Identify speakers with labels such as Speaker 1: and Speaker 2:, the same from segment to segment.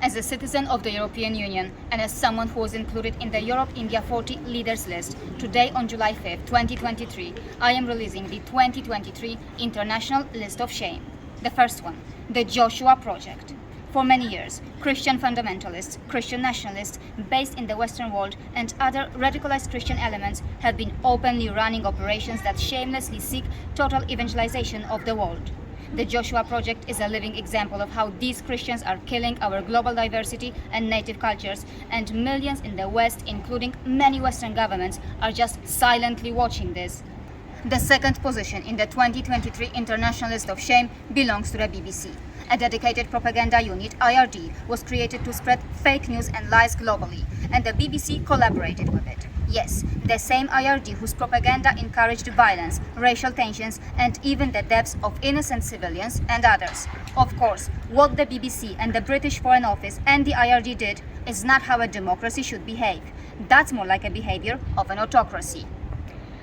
Speaker 1: As a citizen of the European Union and as someone who was included in the Europe-India 40 leaders list, today on July 5, 2023, I am releasing the 2023 International List of Shame. The first one, the Joshua Project. For many years, Christian fundamentalists, Christian nationalists based in the Western world and other radicalized Christian elements have been openly running operations that shamelessly seek total evangelization of the world. The Joshua Project is a living example of how these Christians are killing our global diversity and native cultures, and millions in the West, including many Western governments, are just silently watching this. The second position in the 2023 International List of Shame belongs to the BBC. A dedicated propaganda unit, IRD, was created to spread fake news and lies globally, and the BBC collaborated with it. Yes, the same IRD whose propaganda encouraged violence, racial tensions, and even the deaths of innocent civilians and others. Of course, what the BBC and the British Foreign Office and the IRD did is not how a democracy should behave. That's more like a behavior of an autocracy.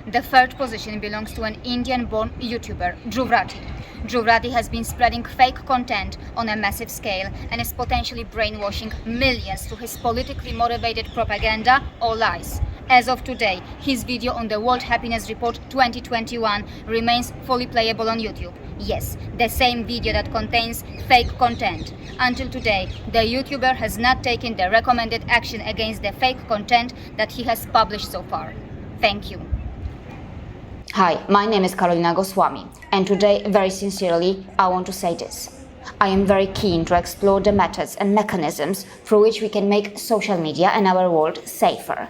Speaker 1: The third position belongs to an Indian-born YouTuber, Dhruv Rathee. Dhruv Rathee has been spreading fake content on a massive scale and is potentially brainwashing millions through his politically motivated propaganda or lies. As of today, his video on the World Happiness Report 2021 remains fully playable on YouTube. Yes, the same video that contains fake content. Until today, the YouTuber has not taken the recommended action against the fake content that he has published so far. Thank you.
Speaker 2: Hi, my name is Karolina Goswami, and today, very sincerely, I want to say this. I am very keen to explore the methods and mechanisms through which we can make social media and our world safer.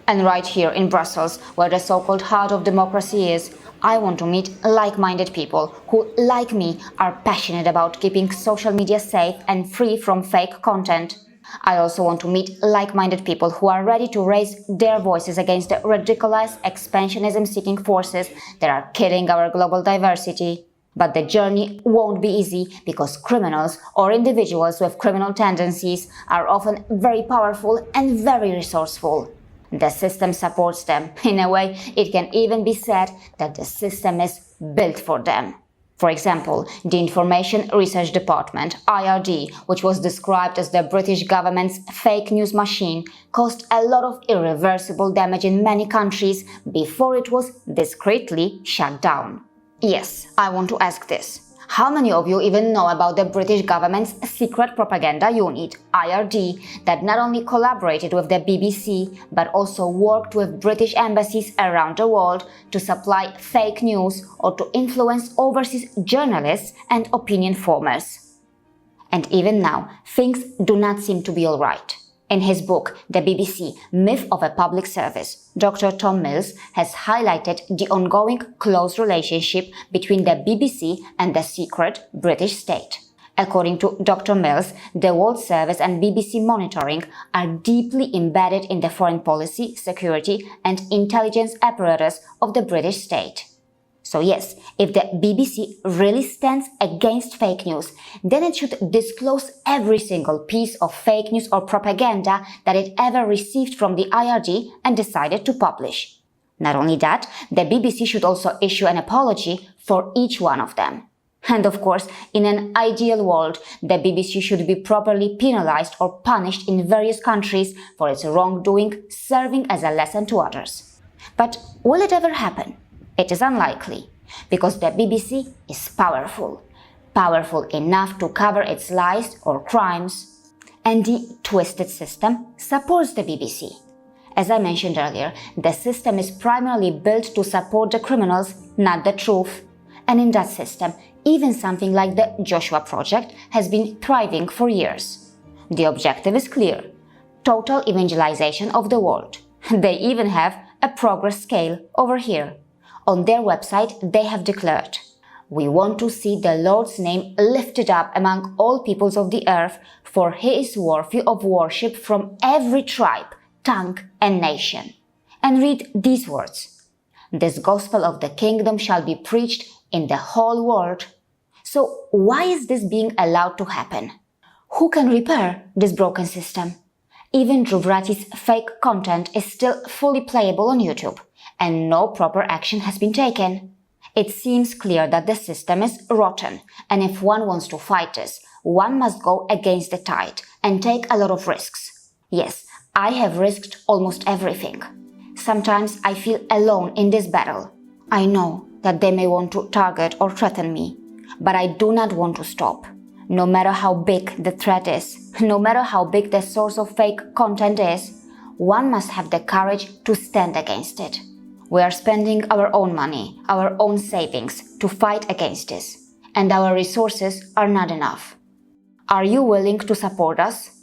Speaker 2: And right here in Brussels, where the so-called heart of democracy is, I want to meet like-minded people who, like me, are passionate about keeping social media safe and free from fake content. I also want to meet like-minded people who are ready to raise their voices against the radicalized expansionism-seeking forces that are killing our global diversity. But the journey won't be easy because criminals or individuals with criminal tendencies are often very powerful and very resourceful. The system supports them. In a way, it can even be said that the system is built for them. For example, the Information Research Department, IRD, which was described as the British government's fake news machine, caused a lot of irreversible damage in many countries before it was discreetly shut down. Yes, I want to ask this. How many of you even know about the British government's secret propaganda unit, IRD, that not only collaborated with the BBC, but also worked with British embassies around the world to supply fake news or to influence overseas journalists and opinion formers? And even now, things do not seem to be all right. In his book, The BBC, Myth of a Public Service, Dr. Tom Mills has highlighted the ongoing close relationship between the BBC and the secret British state. According to Dr. Mills, the World Service and BBC monitoring are deeply embedded in the foreign policy, security and intelligence apparatus of the British state. So yes, if the BBC really stands against fake news, then it should disclose every single piece of fake news or propaganda that it ever received from the IRD and decided to publish. Not only that, the BBC should also issue an apology for each one of them. And of course, in an ideal world, the BBC should be properly penalized or punished in various countries for its wrongdoing, serving as a lesson to others. But will it ever happen? It is unlikely, because the BBC is powerful enough to cover its lies or crimes, and the twisted system supports the BBC. As I mentioned earlier, the system is primarily built to support the criminals, not the truth. And in that system, even something like the Joshua Project has been thriving for years. The objective is clear: total evangelization of the world. They even have a progress scale over here. On their website, they have declared, "We want to see the Lord's name lifted up among all peoples of the earth, for he is worthy of worship from every tribe, tongue and nation." And read these words: "This gospel of the kingdom shall be preached in the whole world." So why is this being allowed to happen? Who can repair this broken system? Even Dhruv Rathee's fake content is still fully playable on YouTube, and no proper action has been taken. It seems clear that the system is rotten, and if one wants to fight this, one must go against the tide and take a lot of risks. Yes, I have risked almost everything. Sometimes I feel alone in this battle. I know that they may want to target or threaten me, but I do not want to stop. No matter how big the threat is, no matter how big the source of fake content is, one must have the courage to stand against it. We are spending our own money, our own savings to fight against this, and our resources are not enough. Are you willing to support us?